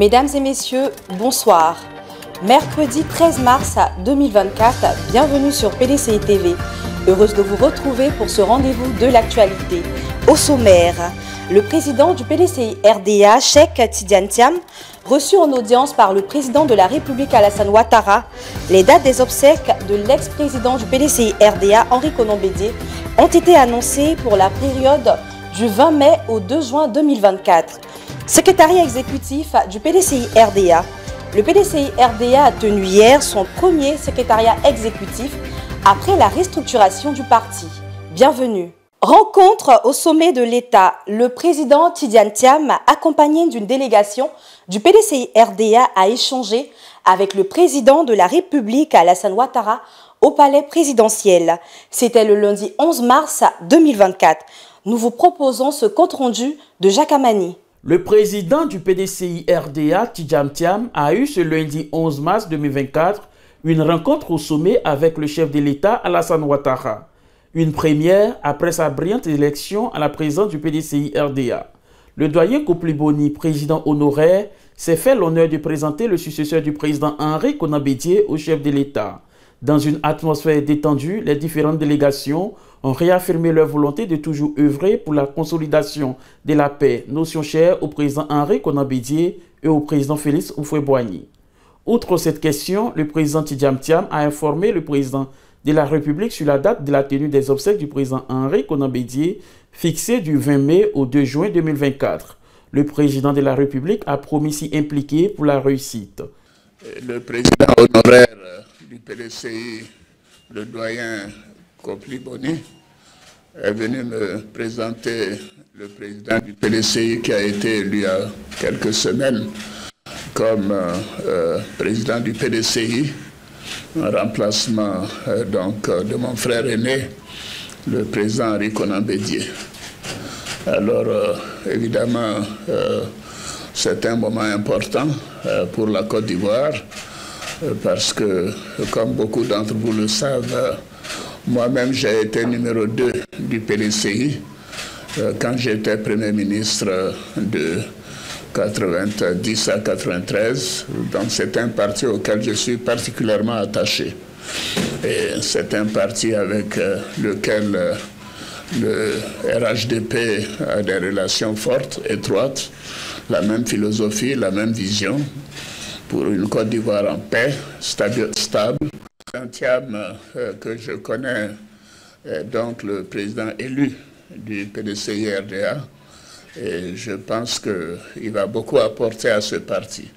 Mesdames et messieurs, bonsoir. Mercredi 13 mars 2024, bienvenue sur PDCI TV. Heureuse de vous retrouver pour ce rendez-vous de l'actualité. Au sommaire, le président du PDCI RDA, Cheikh Tidiane Thiam, reçu en audience par le président de la République Alassane Ouattara. Les dates des obsèques de l'ex-président du PDCI RDA, Henri Konan Bédié, ont été annoncées pour la période du 20 mai au 2 juin 2024. Secrétariat exécutif du PDCI RDA. Le PDCI RDA a tenu hier son premier secrétariat exécutif après la restructuration du parti. Bienvenue. Rencontre au sommet de l'État. Le président Tidiane Thiam, accompagné d'une délégation du PDCI RDA, a échangé avec le président de la République Alassane Ouattara au palais présidentiel. C'était le lundi 11 mars 2024. Nous vous proposons ce compte-rendu de Jacques Amani. Le président du PDCI RDA, Tidiane Thiam, a eu ce lundi 11 mars 2024 une rencontre au sommet avec le chef de l'État Alassane Ouattara. Une première après sa brillante élection à la présidence du PDCI RDA. Le doyen Kopliboni, président honoraire, s'est fait l'honneur de présenter le successeur du président Henri Konan Bédié au chef de l'État. Dans une atmosphère détendue, les différentes délégations ont réaffirmé leur volonté de toujours œuvrer pour la consolidation de la paix, notion chère au président Henri Konan Bédié et au président Félix Houphouët-Boigny. Outre cette question, le président Tidiane Thiam a informé le président de la République sur la date de la tenue des obsèques du président Henri Konan Bédié, fixée du 20 mai au 2 juin 2024. Le président de la République a promis s'y impliquer pour la réussite. Le président honoraire du PDCI, le doyen Kopliboni, est venu me présenter le président du PDCI qui a été élu il y a quelques semaines comme président du PDCI, en remplacement de mon frère aîné, le président Henri Konan Bédié. Alors évidemment, c'est un moment important pour la Côte d'Ivoire parce que, comme beaucoup d'entre vous le savent, moi-même j'ai été numéro 2 du PDCI quand j'étais Premier ministre de 90 à 93. Donc c'est un parti auquel je suis particulièrement attaché. Et c'est un parti avec lequel le RHDP a des relations fortes, étroites, la même philosophie, la même vision pour une Côte d'Ivoire en paix, stable. Thiam, que je connais, est donc le président élu du PDCI RDA. Et je pense qu'il va beaucoup apporter à ce parti.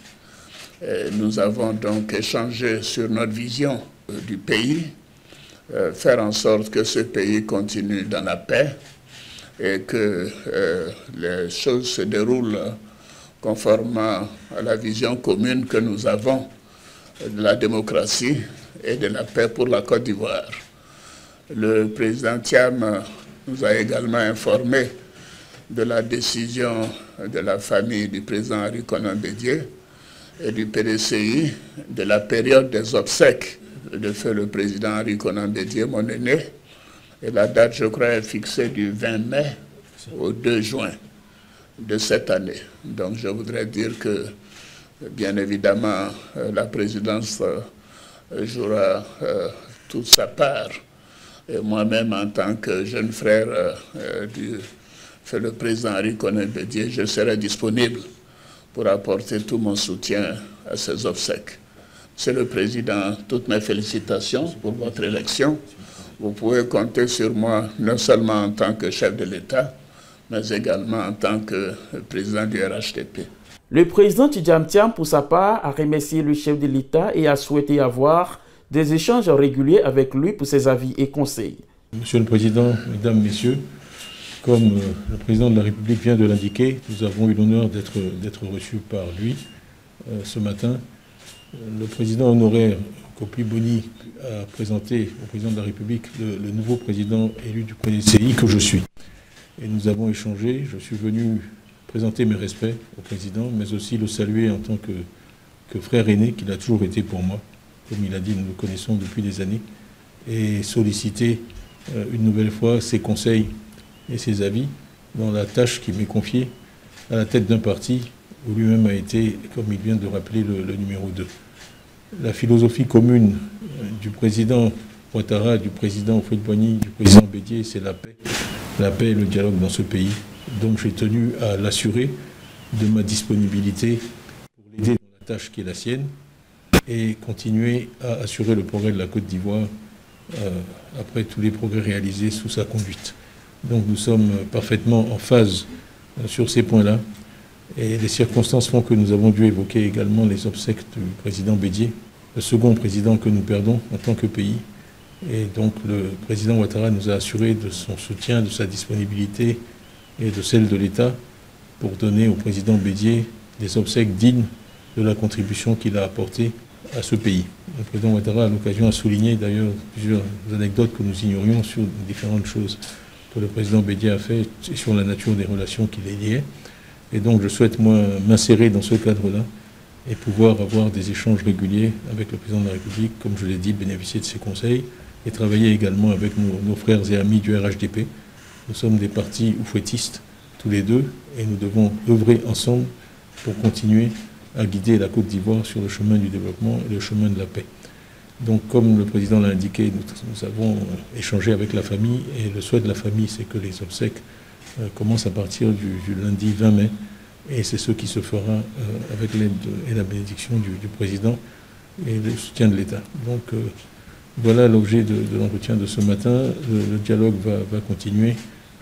Et nous avons donc échangé sur notre vision du pays, faire en sorte que ce pays continue dans la paix et que les choses se déroulent conformément à la vision commune que nous avons de la démocratie et de la paix pour la Côte d'Ivoire. Le président Thiam nous a également informé de la décision de la famille du président Henri Konan Bédié et du PDCI de la période des obsèques de feu le président Henri Konan Bédié, mon aîné. Et la date, je crois, est fixée du 20 mai au 2 juin de cette année. Donc je voudrais dire que, bien évidemment, la présidence jouera toute sa part. Et moi-même, en tant que jeune frère le président Henri Konan Bédié, je serai disponible pour apporter tout mon soutien à ces obsèques. Monsieur le Président, toutes mes félicitations pour votre élection. Vous pouvez compter sur moi, non seulement en tant que chef de l'État, mais également en tant que président du RHDP. Le président Tidiane Thiam, pour sa part, a remercié le chef de l'État et a souhaité avoir des échanges réguliers avec lui pour ses avis et conseils. Monsieur le Président, Mesdames, Messieurs, comme le président de la République vient de l'indiquer, nous avons eu l'honneur d'être reçus par lui ce matin. Le président honoraire Kopliboni a présenté au président de la République le nouveau président élu du PDCI que je suis. Et nous avons échangé. Je suis venu présenter mes respects au président, mais aussi le saluer en tant que frère aîné qu'il a toujours été pour moi. Comme il a dit, nous le connaissons depuis des années. Et solliciter une nouvelle fois ses conseils et ses avis dans la tâche qui m'est confiée à la tête d'un parti où lui-même a été, comme il vient de rappeler, le numéro 2. La philosophie commune du président Ouattara, du président Houphouët-Boigny, du président Bédié, c'est la paix. La paix et le dialogue dans ce pays. Donc j'ai tenu à l'assurer de ma disponibilité pour l'aider dans la tâche qui est la sienne et continuer à assurer le progrès de la Côte d'Ivoire après tous les progrès réalisés sous sa conduite. Donc nous sommes parfaitement en phase sur ces points-là. Et les circonstances font que nous avons dû évoquer également les obsèques du président Bédié, le second président que nous perdons en tant que pays. Et donc le président Ouattara nous a assuré de son soutien, de sa disponibilité et de celle de l'État pour donner au président Bédié des obsèques dignes de la contribution qu'il a apportée à ce pays. Le président Ouattara, à l'occasion, a souligné d'ailleurs plusieurs anecdotes que nous ignorions sur différentes choses que le président Bédié a fait et sur la nature des relations qui les liaient. Et donc je souhaite, moi, m'insérer dans ce cadre-là et pouvoir avoir des échanges réguliers avec le président de la République, comme je l'ai dit, bénéficier de ses conseils et travailler également avec nos frères et amis du RHDP. Nous sommes des partis oufouettistes, tous les deux, et nous devons œuvrer ensemble pour continuer à guider la Côte d'Ivoire sur le chemin du développement et le chemin de la paix. Donc, comme le président l'a indiqué, nous avons échangé avec la famille, et le souhait de la famille, c'est que les obsèques commencent à partir du lundi 20 mai, et c'est ce qui se fera avec l'aide et la bénédiction du président et le soutien de l'État. Donc, voilà l'objet de l'entretien de ce matin. Le dialogue va continuer,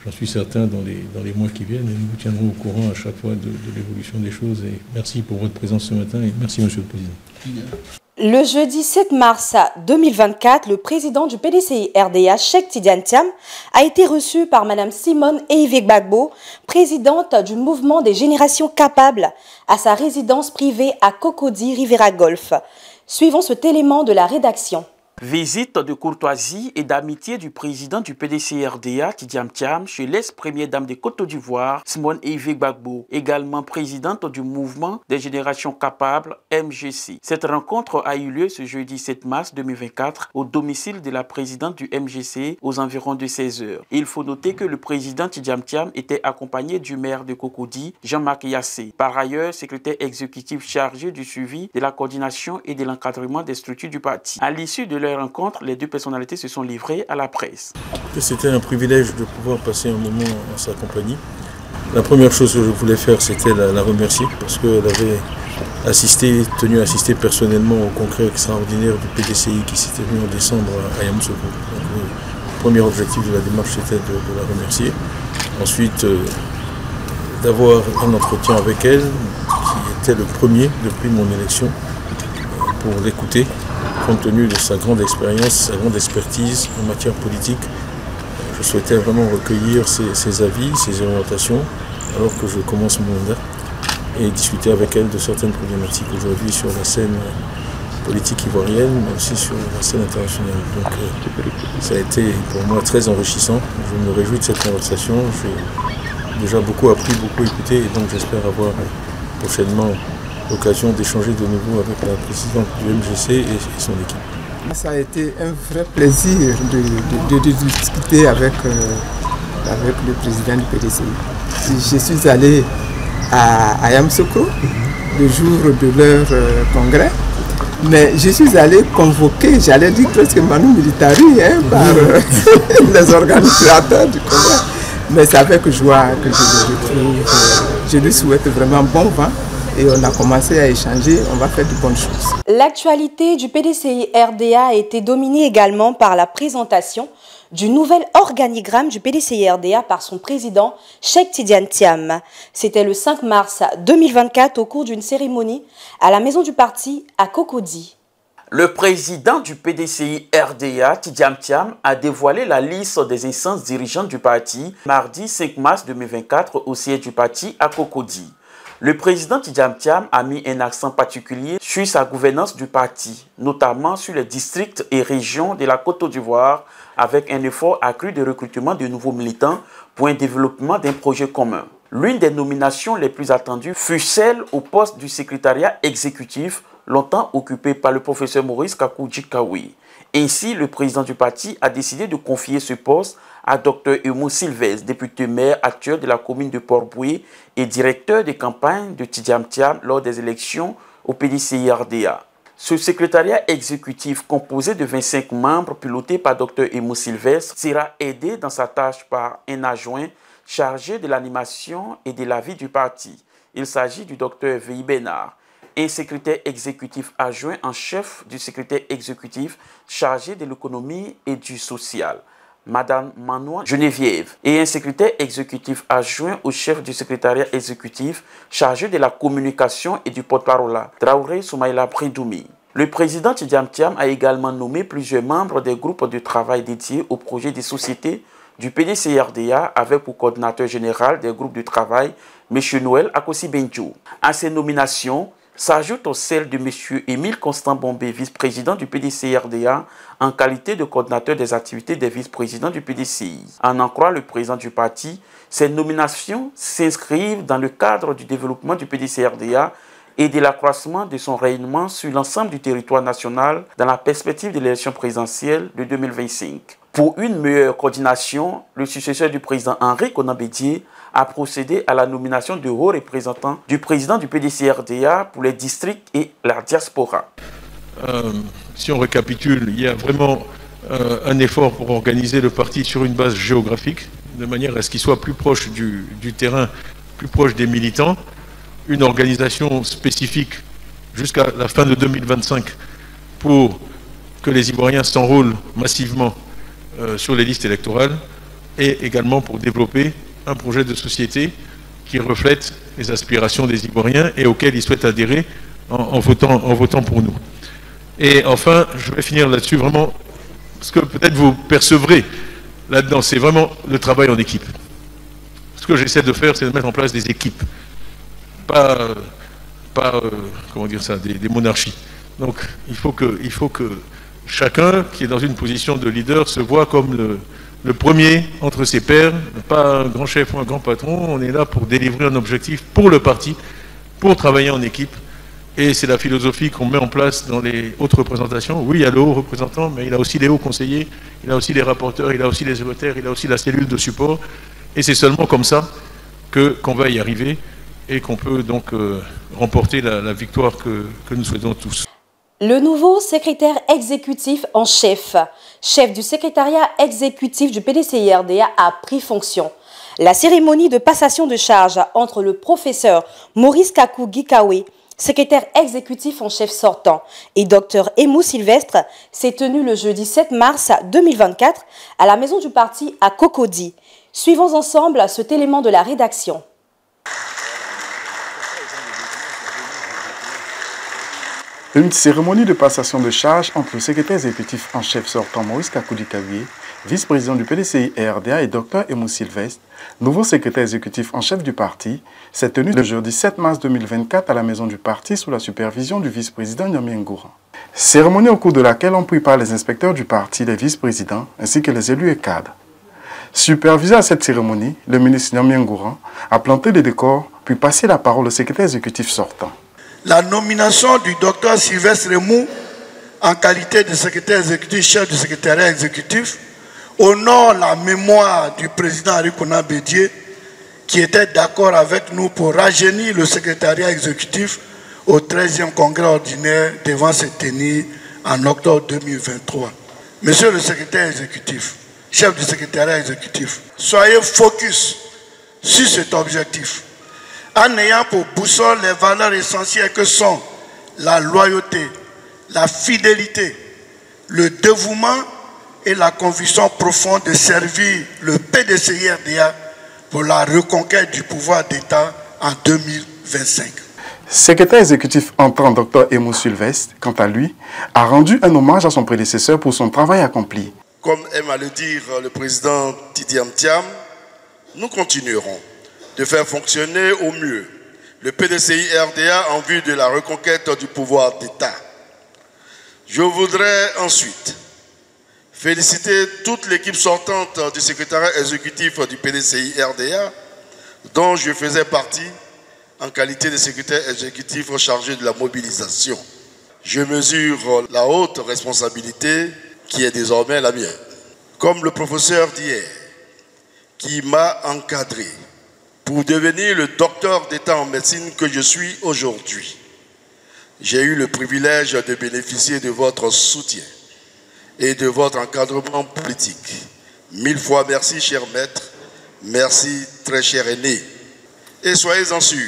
j'en suis certain, dans les mois qui viennent, et nous vous tiendrons au courant à chaque fois de l'évolution des choses. Et merci pour votre présence ce matin, et merci, Monsieur le Président. Le jeudi 7 mars 2024, le président du PDCI RDA, Cheikh Tidiane Thiam, a été reçu par Mme Simone Ehivie Gbagbo, présidente du mouvement des générations capables, à sa résidence privée à Cocody, Rivera Golf. Suivons cet élément de la rédaction. Visite de courtoisie et d'amitié du président du PDCI RDA, Tidiane Thiam, chez l'ex-première dame de Côte d'Ivoire, Simone Ehivie Gbagbo, également présidente du mouvement des générations capables, MGC. Cette rencontre a eu lieu ce jeudi 7 mars 2024 au domicile de la présidente du MGC aux environs de 16 h. Il faut noter que le président Tidiane Thiam était accompagné du maire de Cocody, Jean-Marc Yassé. Par ailleurs, secrétaire exécutif chargé du suivi, de la coordination et de l'encadrement des structures du parti. À l'issue de leur rencontre, les deux personnalités se sont livrées à la presse. C'était un privilège de pouvoir passer un moment en sa compagnie. La première chose que je voulais faire, c'était la remercier parce qu'elle avait tenu à assister personnellement au congrès extraordinaire du PDCI qui s'était tenu en décembre à Yamoussoukro. Le premier objectif de la démarche, c'était de la remercier. Ensuite, d'avoir un entretien avec elle, qui était le premier depuis mon élection, pour l'écouter, compte tenu de sa grande expérience, sa grande expertise en matière politique. Je souhaitais vraiment recueillir ses avis, ses orientations, alors que je commence mon mandat, et discuter avec elle de certaines problématiques aujourd'hui sur la scène politique ivoirienne, mais aussi sur la scène internationale. Donc ça a été pour moi très enrichissant. Je me réjouis de cette conversation. J'ai déjà beaucoup appris, beaucoup écouté, et donc j'espère avoir prochainement l'occasion d'échanger de nouveau avec la présidente du MGC et son équipe. Ça a été un vrai plaisir de discuter avec le président du PDCI. Je suis allé à Yamoussoukro le jour de leur congrès, mais je suis allé convoquer, j'allais dire presque manu militari, par les organisateurs du congrès. Mais c'est avec joie que je le retrouve. Je lui souhaite vraiment bon vent. Et on a commencé à échanger, on va faire de bonnes choses. L'actualité du PDCI RDA a été dominée également par la présentation du nouvel organigramme du PDCI RDA par son président, Cheikh Tidiane Thiam. C'était le 5 mars 2024 au cours d'une cérémonie à la maison du parti à Cocody. Le président du PDCI RDA, Tidiane Thiam, a dévoilé la liste des instances dirigeantes du parti mardi 5 mars 2024 au siège du parti à Cocody. Le président Tidiane Thiam a mis un accent particulier sur sa gouvernance du parti, notamment sur les districts et régions de la Côte d'Ivoire, avec un effort accru de recrutement de nouveaux militants pour un développement d'un projet commun. L'une des nominations les plus attendues fut celle au poste du secrétariat exécutif longtemps occupé par le professeur Maurice Kakou Gikawe. Ainsi, le président du parti a décidé de confier ce poste à Dr Emo Sylvestre, député maire actuel de la commune de Port-Boué et directeur de campagne de Tidjam Thiam lors des élections au PDCI-RDA. Ce secrétariat exécutif composé de 25 membres piloté par Dr Emo Sylvestre sera aidé dans sa tâche par un adjoint chargé de l'animation et de la vie du parti. Il s'agit du Dr V.I. Bénard, un secrétaire exécutif adjoint en chef du secrétaire exécutif chargé de l'économie et du social, Madame Manoa Geneviève, et un secrétaire exécutif adjoint au chef du secrétariat exécutif chargé de la communication et du porte-parole, Traoré Soumaïla Prédoumi. Le président Tidjam Thiam a également nommé plusieurs membres des groupes de travail dédiés au projet des sociétés du PDCI-RDA avec pour coordinateur général des groupes de travail M. Noël Akosi Benjou. À ces nominations s'ajoute celle de M. Émile Constant Bombé, vice-président du PDCI-RDA, en qualité de coordinateur des activités des vice-présidents du PDCI. En croire le président du parti, ces nominations s'inscrivent dans le cadre du développement du PDCI-RDA et de l'accroissement de son rayonnement sur l'ensemble du territoire national dans la perspective de l'élection présidentielle de 2025. Pour une meilleure coordination, le successeur du président Henri Konan Bédié a procédé à la nomination de hauts représentants du président du PDCI-RDA pour les districts et la diaspora. Si on récapitule, il y a vraiment un effort pour organiser le parti sur une base géographique, de manière à ce qu'il soit plus proche du terrain, plus proche des militants. Une organisation spécifique jusqu'à la fin de 2025 pour que les Ivoiriens s'enrôlent massivement sur les listes électorales et également pour développer un projet de société qui reflète les aspirations des Ivoiriens et auquel ils souhaitent adhérer en votant pour nous. Et enfin, je vais finir là-dessus vraiment, ce que peut-être vous percevrez là-dedans, c'est vraiment le travail en équipe. Ce que j'essaie de faire, c'est de mettre en place des équipes, pas comment dire ça, des monarchies. Donc il faut que chacun qui est dans une position de leader se voit comme le premier entre ses pairs, pas un grand chef ou un grand patron. On est là pour délivrer un objectif pour le parti, pour travailler en équipe. Et c'est la philosophie qu'on met en place dans les hautes représentations. Oui, il y a le haut représentant, mais il a aussi les hauts conseillers, il a aussi les rapporteurs, il a aussi les secrétaires, il a aussi la cellule de support. Et c'est seulement comme ça qu'on va y arriver et qu'on peut donc remporter la victoire que nous souhaitons tous. Le nouveau secrétaire exécutif en chef du secrétariat exécutif du PDCI-RDA a pris fonction. La cérémonie de passation de charge entre le professeur Maurice Kakou Gikawe, secrétaire exécutif en chef sortant, et Dr Emo Sylvestre s'est tenue le jeudi 7 mars 2024 à la maison du parti à Cocody. Suivons ensemble cet élément de la rédaction. Une cérémonie de passation de charge entre le secrétaire exécutif en chef sortant Maurice Kakou Gikawe, vice-président du PDCI-RDA et Dr Emo Sylvestre, nouveau secrétaire exécutif en chef du parti, s'est tenue le jeudi 7 mars 2024 à la maison du parti sous la supervision du vice-président Nyamie Ngouran. Cérémonie au cours de laquelle ont pris part les inspecteurs du parti, les vice-présidents ainsi que les élus et cadres. Supervisé à cette cérémonie, le ministre Nyamie Ngouran a planté les décors puis passé la parole au secrétaire exécutif sortant. La nomination du docteur Sylvestre Remou en qualité de secrétaire exécutif, chef du secrétariat exécutif, honore la mémoire du président Henri Konan Bédié qui était d'accord avec nous pour rajeunir le secrétariat exécutif au 13e congrès ordinaire devant se tenir en octobre 2023. Monsieur le secrétaire exécutif, chef du secrétariat exécutif, soyez focus sur cet objectif, en ayant pour boussole les valeurs essentielles que sont la loyauté, la fidélité, le dévouement et la conviction profonde de servir le PDCI-RDA pour la reconquête du pouvoir d'État en 2025. Secrétaire exécutif entrant, Dr Emo Sylvestre, quant à lui, a rendu un hommage à son prédécesseur pour son travail accompli. Comme aime à le dire le président Tidjam Thiam, nous continuerons de faire fonctionner au mieux le PDCI-RDA en vue de la reconquête du pouvoir d'État. Je voudrais ensuite féliciter toute l'équipe sortante du secrétariat exécutif du PDCI-RDA, dont je faisais partie en qualité de secrétaire exécutif chargé de la mobilisation. je mesure la haute responsabilité qui est désormais la mienne. Comme le professeur d'hier, qui m'a encadré pour devenir le docteur d'État en médecine que je suis aujourd'hui, j'ai eu le privilège de bénéficier de votre soutien et de votre encadrement politique. 1000 fois merci, cher maître. Merci, très cher aîné. Et soyez-en sûrs,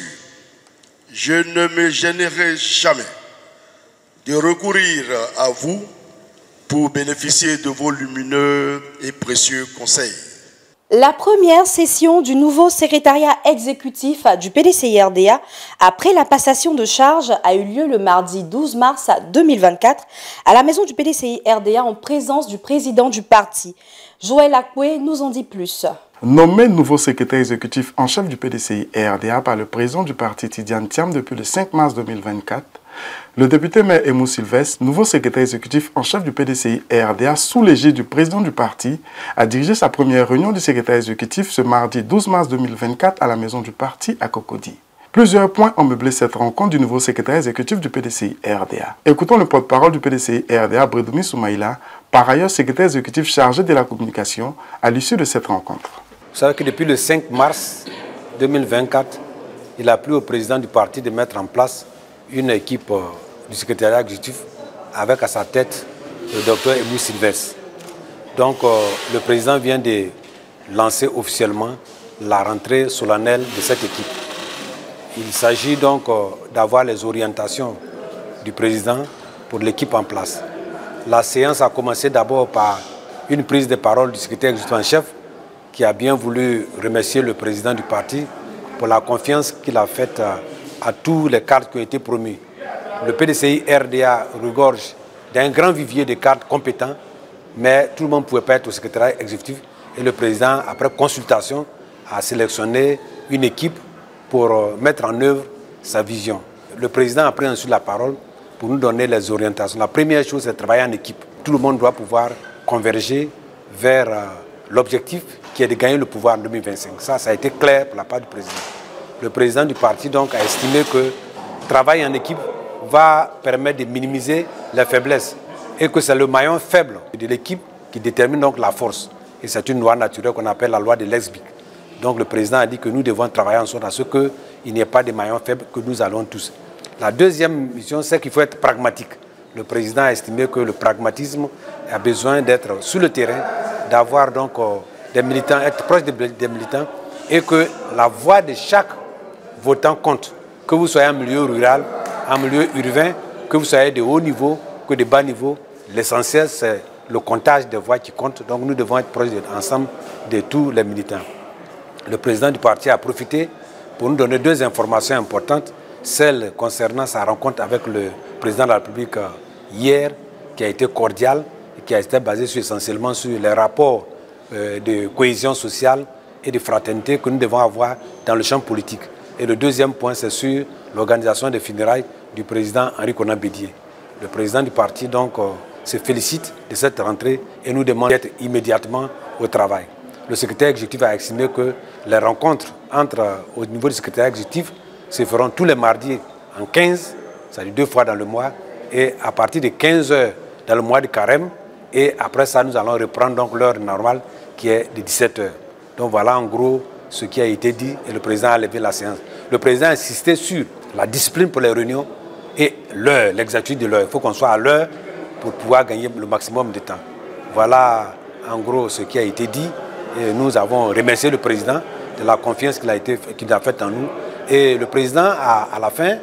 je ne me gênerai jamais de recourir à vous pour bénéficier de vos lumineux et précieux conseils. La première session du nouveau secrétariat exécutif du PDCI-RDA après la passation de charge a eu lieu le mardi 12 mars 2024 à la maison du PDCI-RDA en présence du président du parti. Joël Akwe nous en dit plus. Nommé nouveau secrétaire exécutif en chef du PDCI-RDA par le président du parti Tidiane Thiam depuis le 5 mars 2024, le député maire Emou Sylvestre, nouveau secrétaire exécutif en chef du PDCI-RDA sous l'égide du président du parti, a dirigé sa première réunion du secrétaire exécutif ce mardi 12 mars 2024 à la maison du parti à Cocody. Plusieurs points ont meublé cette rencontre du nouveau secrétaire exécutif du PDCI-RDA. Écoutons le porte-parole du PDCI-RDA, Bredoumi Soumaïla, par ailleurs secrétaire exécutif chargé de la communication, à l'issue de cette rencontre. Vous savez que depuis le 5 mars 2024, il a plu au président du parti de mettre en place une équipe du secrétariat exécutif avec à sa tête le docteur Emou Sylvestre. Donc le président vient de lancer officiellement la rentrée solennelle de cette équipe. Il s'agit donc d'avoir les orientations du président pour l'équipe en place. La séance a commencé d'abord par une prise de parole du secrétaire exécutif en chef qui a bien voulu remercier le président du parti pour la confiance qu'il a faite à tous les cadres qui ont été promus. Le PDCI-RDA regorge d'un grand vivier de cadres compétents, mais tout le monde ne pouvait pas être au secrétariat exécutif. Et le président, après consultation, a sélectionné une équipe pour mettre en œuvre sa vision. Le président a pris ensuite la parole pour nous donner les orientations. La première chose, c'est de travailler en équipe. Tout le monde doit pouvoir converger vers l'objectif qui est de gagner le pouvoir en 2025. Ça a été clair pour la part du président. Le président du parti donc a estimé que travailler en équipe va permettre de minimiser les faiblesses et que c'est le maillon faible de l'équipe qui détermine donc la force. Et c'est une loi naturelle qu'on appelle la loi de Lex-Bic. Donc le président a dit que nous devons travailler en sorte à ce qu'il n'y ait pas de maillons faibles que nous allons tous. La deuxième mission, c'est qu'il faut être pragmatique. Le président a estimé que le pragmatisme a besoin d'être sur le terrain, d'avoir donc des militants, être proche des militants et que la voix de chaque votant compte. Que vous soyez en milieu rural, en milieu urbain, que vous soyez de haut niveau, que de bas niveau, l'essentiel c'est le comptage des voix qui compte. Donc nous devons être proches ensemble de tous les militants. Le président du parti a profité pour nous donner deux informations importantes. Celle concernant sa rencontre avec le président de la République hier, qui a été cordiale et qui a été basée essentiellement sur les rapports de cohésion sociale et de fraternité que nous devons avoir dans le champ politique. Et le deuxième point, c'est sur l'organisation des funérailles du président Henri Konan Bédié. Le président du parti donc se félicite de cette rentrée et nous demande d'être immédiatement au travail. Le secrétaire exécutif a estimé que les rencontres au niveau du secrétaire exécutif se feront tous les mardis en 15, c'est-à-dire 2 fois dans le mois, et à partir de 15 heures dans le mois de carême. Et après ça, nous allons reprendre donc l'heure normale qui est de 17 heures. Donc voilà en gros ce qui a été dit et le président a levé la séance. Le président a insisté sur la discipline pour les réunions et l'heure, l'exactitude de l'heure. Il faut qu'on soit à l'heure pour pouvoir gagner le maximum de temps. Voilà en gros ce qui a été dit. Et nous avons remercié le président de la confiance qu'il a faite en nous. Et le président a à la fin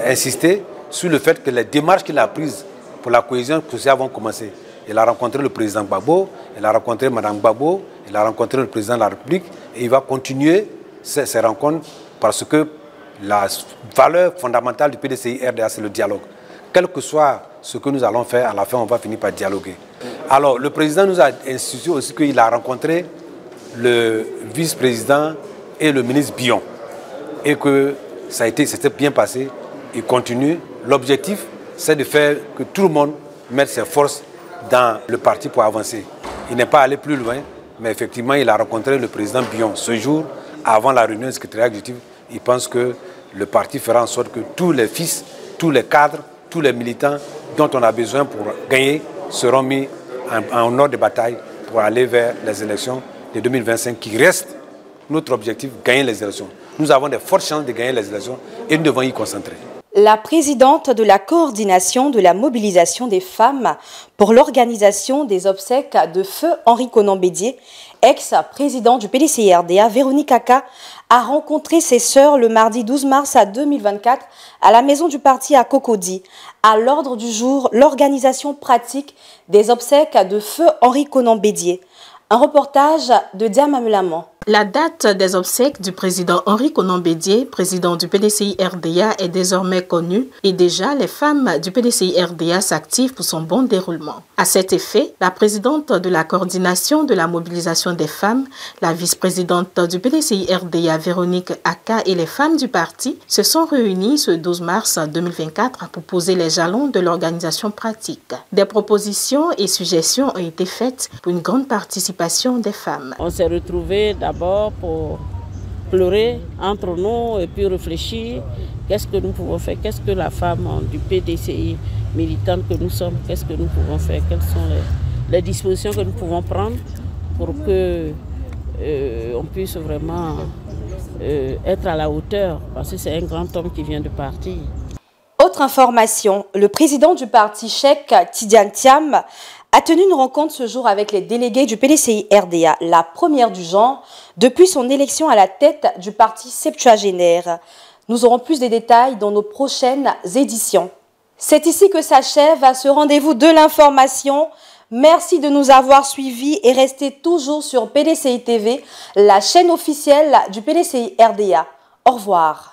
insisté sur le fait que les démarches qu'il a prises pour la cohésion sociale vont commencer. Il a rencontré le président Gbagbo, il a rencontré Mme Gbagbo, il a rencontré le président de la République et il va continuer ces rencontres parce que la valeur fondamentale du PDCI-RDA, c'est le dialogue. Quel que soit ce que nous allons faire, à la fin, on va finir par dialoguer. Alors, le président nous a institué aussi qu'il a rencontré le vice-président et le ministre Bion et que ça s'était bien passé. Il continue. L'objectif, c'est de faire que tout le monde mette ses forces dans le parti pour avancer. Il n'est pas allé plus loin, mais effectivement, il a rencontré le président Bion ce jour, avant la réunion du secrétariat exécutif. Il pense que le parti fera en sorte que tous les fils, tous les cadres tous les militants dont on a besoin pour gagner seront mis en ordre de bataille pour aller vers les élections de 2025 qui restent notre objectif, gagner les élections. Nous avons de fortes chances de gagner les élections et nous devons y concentrer. La présidente de la coordination de la mobilisation des femmes pour l'organisation des obsèques de feu Henri Konan Bédié, ex-président du PDCI-RDA, Véronique Aka, a rencontré ses sœurs le mardi 12 mars 2024 à la maison du parti à Cocody. À l'ordre du jour, l'organisation pratique des obsèques de feu Henri Konan Bédié. Un reportage de Diam Amulaman. La date des obsèques du président Henri Konan Bédié, président du PDCI-RDA, est désormais connue et déjà les femmes du PDCI-RDA s'activent pour son bon déroulement. À cet effet, la présidente de la coordination de la mobilisation des femmes, la vice-présidente du PDCI-RDA Véronique Aka et les femmes du parti se sont réunies ce 12 mars 2024 pour poser les jalons de l'organisation pratique. Des propositions et suggestions ont été faites pour une grande participation des femmes. On s'est retrouvés d'abord pour pleurer entre nous et puis réfléchir qu'est-ce que nous pouvons faire, qu'est-ce que la femme du PDCI militante que nous sommes, qu'est-ce que nous pouvons faire, quelles sont les dispositions que nous pouvons prendre pour que on puisse vraiment être à la hauteur, parce que c'est un grand homme qui vient de partir. Autre information, le président du parti Cheikh Tidiane Thiam a tenu une rencontre ce jour avec les délégués du PDCI-RDA, la première du genre, depuis son élection à la tête du parti septuagénaire. Nous aurons plus de détails dans nos prochaines éditions. C'est ici que s'achève ce rendez-vous de l'information. Merci de nous avoir suivis et restez toujours sur PDCI TV, la chaîne officielle du PDCI-RDA. Au revoir.